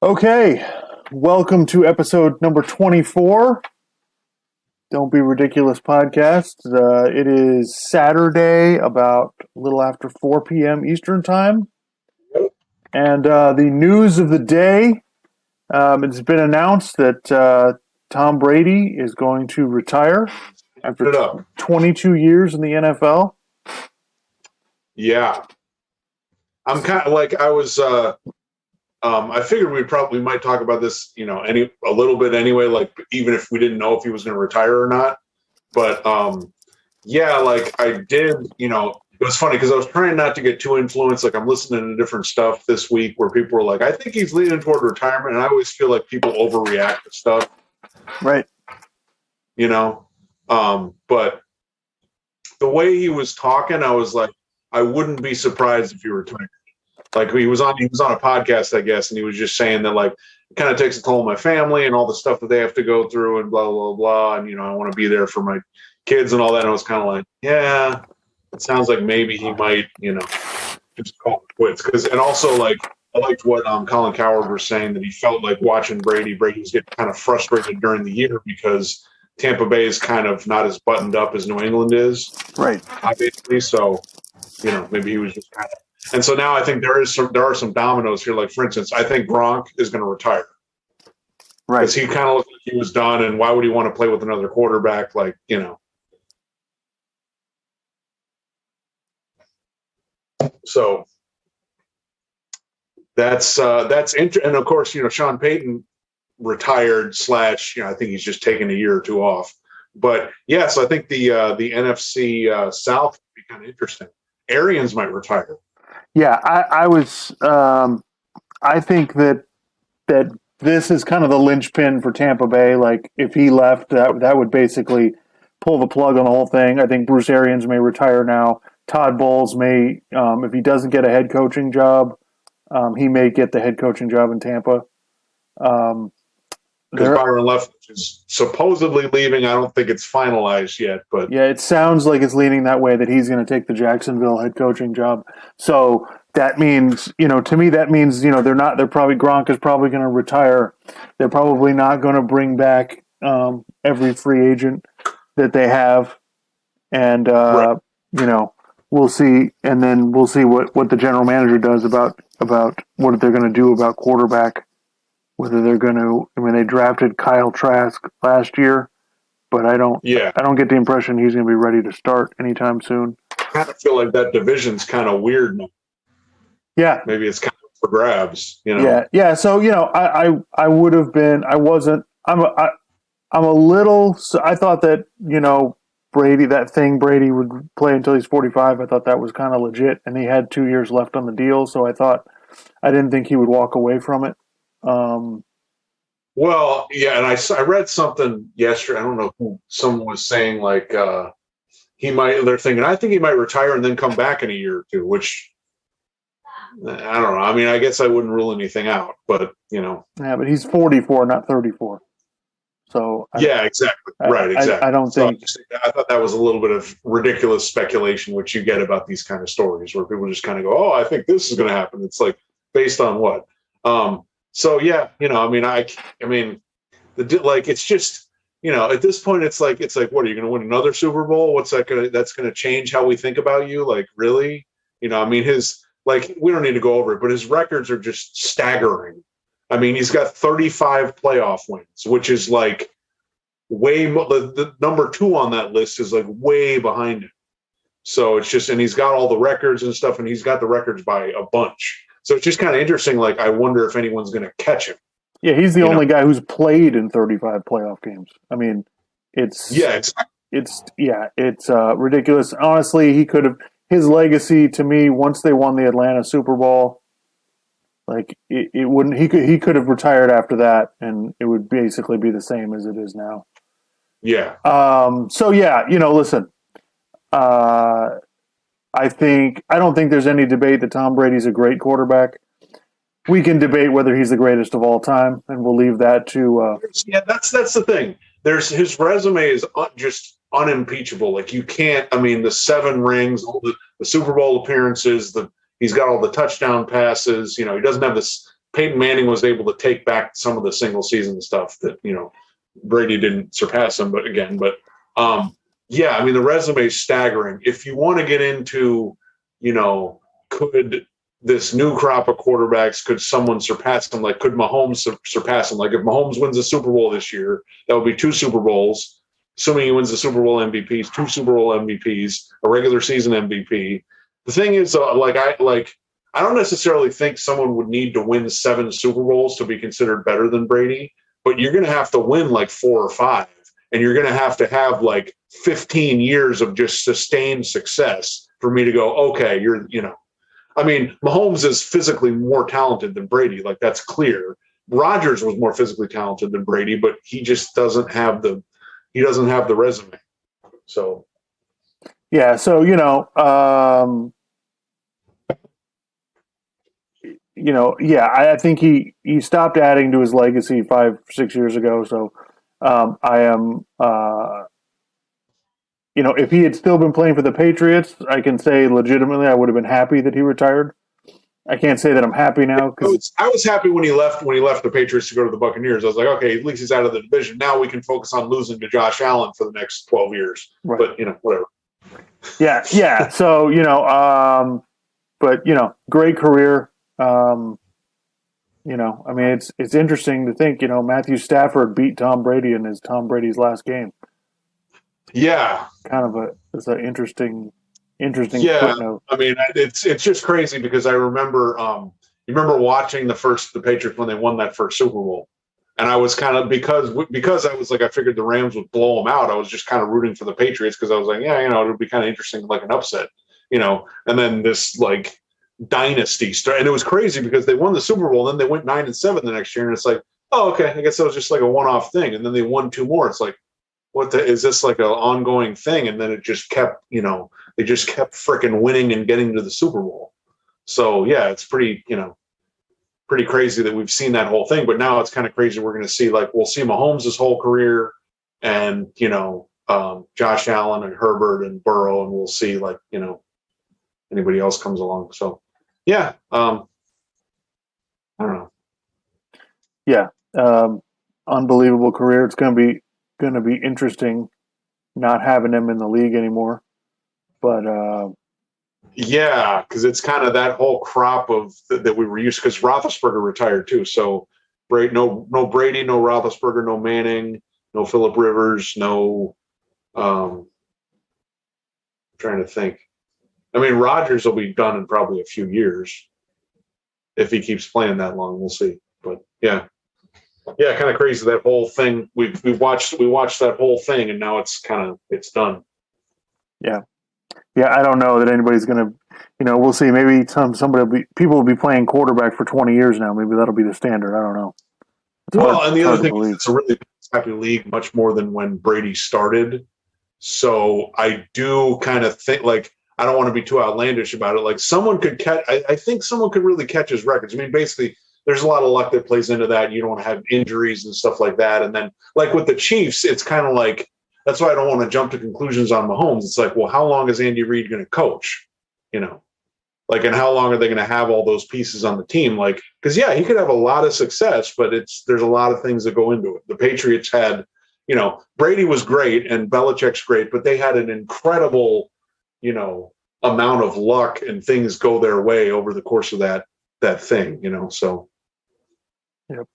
Okay, welcome to episode number 24. Don't Be Ridiculous podcast. It is Saturday, about a little after 4 p.m. Eastern Time. And the news of the day, it's been announced that Tom Brady is going to retire after 22 years in the NFL. Yeah. I'm kind of like, I figured we might talk about this, a little bit anyway, like even if we didn't know if he was going to retire or not. But yeah, like I did, it was funny because I was trying not to get too influenced. Like I'm listening to different stuff this week where people were like, I think he's leaning toward retirement. And I always feel like people overreact to stuff. Right. But the way he was talking, I was like, I wouldn't be surprised if he retired. Like he was on a podcast, I guess, and he was just saying that like it kind of takes a toll on my family and all the stuff that they have to go through and blah blah blah, and I want to be there for my kids and all that. And I was kind of like, yeah, it sounds like maybe he might, just call it quits. And also like I liked what Colin Cowherd was saying, that he felt like watching Brady was getting kind of frustrated during the year because Tampa Bay is kind of not as buttoned up as New England is, right? Obviously, so maybe he was just kind of. And so now I think there are some dominoes here. Like, for instance, I think Gronk is going to retire. Right. Because he kind of looked like he was done, and why would he want to play with another quarterback? Like, So that's interesting. And of course, Sean Payton retired / I think he's just taking a year or two off. But yeah, so I think the NFC South would be kind of interesting. Arians might retire. Yeah, I think that this is kind of the linchpin for Tampa Bay. Like, if he left, that would basically pull the plug on the whole thing. I think Bruce Arians may retire now. Todd Bowles may, if he doesn't get a head coaching job, he may get the head coaching job in Tampa. Because Byron Leftwich is supposedly leaving. I don't think it's finalized yet, but yeah, it sounds like it's leaning that way, that he's going to take the Jacksonville head coaching job. So that means, to me, that means, Gronk is probably going to retire. They're probably not going to bring back every free agent that they have. And, right. We'll see. And then we'll see what the general manager does about what they're going to do about quarterback. Whether they're going to, they drafted Kyle Trask last year, but I don't get the impression he's going to be ready to start anytime soon. I kind of feel like that division's kind of weird now. Yeah. Maybe it's kind of for grabs, Yeah. So, I would have been, I wasn't, I'm a little, I thought that, Brady would play until he's 45. I thought that was kind of legit, and he had 2 years left on the deal. So I didn't think he would walk away from it. Well, yeah, and I read something yesterday. I don't know who someone was saying like they're thinking, I think he might retire and then come back in a year or two, which I don't know. I mean, I guess I wouldn't rule anything out, but Yeah, but he's 44, not 34. So yeah, exactly. Right, exactly. I don't think. I thought that was a little bit of ridiculous speculation, which you get about these kind of stories where people just kind of go, "Oh, I think this is going to happen." It's like, based on what? So yeah, it's just, at this point, it's like, what are you going to win another Super Bowl? That's going to change how we think about you? Like, really? We don't need to go over it, but his records are just staggering. I mean, he's got 35 playoff wins, which is like the number 2 on that list is like way behind him. So it's just, and he's got all the records and stuff, and he's got the records by a bunch. So it's just kind of interesting. Like, I wonder if anyone's going to catch him. Yeah, he's the only guy who's played in 35 playoff games. I mean, it's ridiculous. Honestly, he could have, his legacy to me, once they won the Atlanta Super Bowl, like it wouldn't. He could have retired after that, and it would basically be the same as it is now. Yeah. So yeah, listen. I don't think there's any debate that Tom Brady's a great quarterback. We can debate whether he's the greatest of all time, and we'll leave that to. Yeah, that's the thing. His resume is just unimpeachable. Like, you can't. I mean, the 7 rings, all the Super Bowl appearances, he's got all the touchdown passes. He doesn't have this Peyton Manning was able to take back some of the single season stuff that, Brady didn't surpass him, yeah, I mean, the resume is staggering. If you want to get into, could this new crop of quarterbacks, could someone surpass him? Like, could Mahomes surpass him? Like, if Mahomes wins the Super Bowl this year, that would be 2 Super Bowls, assuming he wins the Super Bowl MVPs, 2 Super Bowl MVPs, a regular season MVP. The thing is, I don't necessarily think someone would need to win 7 Super Bowls to be considered better than Brady, but you're going to have to win like 4 or 5, and you're going to have like 15 years of just sustained success for me to go, okay, I mean, Mahomes is physically more talented than Brady. Like, that's clear. Rodgers was more physically talented than Brady, but he just doesn't have the resume. So, yeah. So, yeah, I think he stopped adding to his legacy 5-6 years ago. So, I am, if he had still been playing for the Patriots, I can say legitimately I would have been happy that he retired. I can't say that I'm happy now because I was happy when he left the Patriots to go to the Buccaneers. I was like, okay, at least he's out of the division. Now we can focus on losing to Josh Allen for the next 12 years. Right. But whatever. Yeah. So but great career. I mean, it's interesting to think. Matthew Stafford beat Tom Brady in his Tom Brady's last game. Yeah, it's an interesting yeah, footnote. I mean, it's just crazy because I remember you remember watching the Patriots when they won that first Super Bowl, and I was kind of because I was like I figured the Rams would blow them out. I was just kind of rooting for the Patriots because I was like, yeah, it would be kind of interesting, like an upset, and then this like dynasty start, and it was crazy because they won the Super Bowl, and then they went 9-7 the next year, and it's like, oh, okay, I guess that was just like a one-off thing, and then they won 2 more. It's like, is this like an ongoing thing? And then it just kept, they just kept freaking winning and getting to the Super Bowl. So yeah, it's pretty crazy that we've seen that whole thing. But now it's kind of crazy. We're going to see we'll see Mahomes' whole career, and Josh Allen and Herbert and Burrow, and we'll see anybody else comes along. So yeah, I don't know. Yeah, unbelievable career. It's going to be interesting not having him in the league anymore. But yeah, because it's kind of that whole crop of that we were used. Because Roethlisberger retired too, so no Brady, no Roethlisberger, no Manning, no Phillip Rivers, no. I'm trying to think. I mean, Rodgers will be done in probably a few years if he keeps playing that long. We'll see, but yeah, kind of crazy that whole thing. We watched that whole thing, and now it's done. Yeah. I don't know that anybody's going to, we'll see. Maybe people will be playing quarterback for 20 years now. Maybe that'll be the standard. I don't know. And the other thing is it's a really happy league, much more than when Brady started. So I do kind of think I don't want to be too outlandish about it. Like someone could catch, I think someone could really catch his records. I mean, basically there's a lot of luck that plays into that. You don't have injuries and stuff like that. And then like with the Chiefs, it's kind of like, that's why I don't want to jump to conclusions on Mahomes. It's like, well, how long is Andy Reid going to coach? And how long are they going to have all those pieces on the team? Because yeah, he could have a lot of success, but there's a lot of things that go into it. The Patriots had, Brady was great and Belichick's great, but they had an incredible, amount of luck and things go their way over the course of that thing. So. Yep.